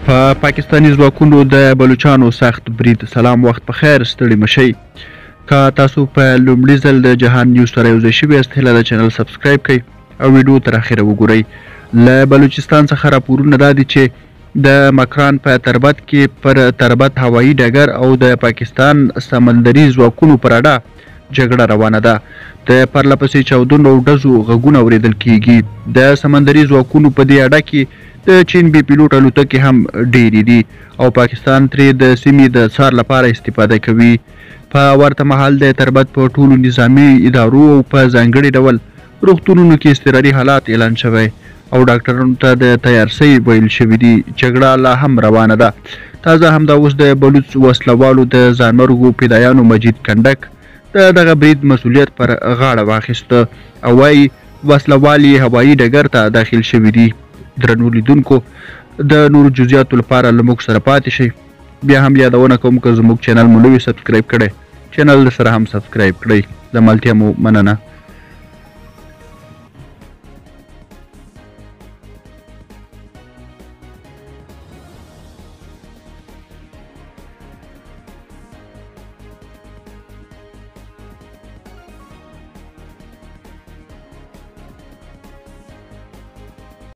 په پاکستاني ځواکونو د بلوچستان سخت برید. سلام، وخت په خیر، ستړي مشئ. که تاسو په لومړي ځل د جهان نیوز سره یوځای شوي یاست، هیله ده چینل سبسکرایب کړئ او ویډیو تر اخره وګورئ. له بلوچستان څخه راپورونه دا دي چې د مکران په تربت کې پر تربت هوایي ډګر او د پاکستان سمندري ځواکونو پر اډه جګړه روانه ده. د پرلپسې چاودنو او ډزو غږونه اورېدل کیږي. د سمندري ځواکونو په دې اډه کې د چین بي پیلوټ الوتکې هم ډېرې دي او پاکستان ترې د سیمې د څار لپاره استفاده کوي. په ورته مهال د تربت په ټولو نظامي ادارو او په ځانګړي ډول روغتونونو کې اضطراري حالات اعلان شوی او ډاکټرانو ته د تیارسۍ ویل شوي دي. جګړه لا هم روانه ده. تازه همدا اوس د بلوچ وسلوالو د ځانمرګو فدایانو مجید کنډک د دغه برید مسؤلیت پر غاړه واخیسته او وایي وسلوال یې هوایي ډګر ته داخل شوي دي. درنو لیدونکو، د نورو جزئیاتو لپاره له موږ سره پاتې شئ. بیا هم یادونه کوم که زموږ چینل مو نه وي سبسکرایب کړی، چینل سره هم سبسکرایب کړئ. د ملتیا مو مننه.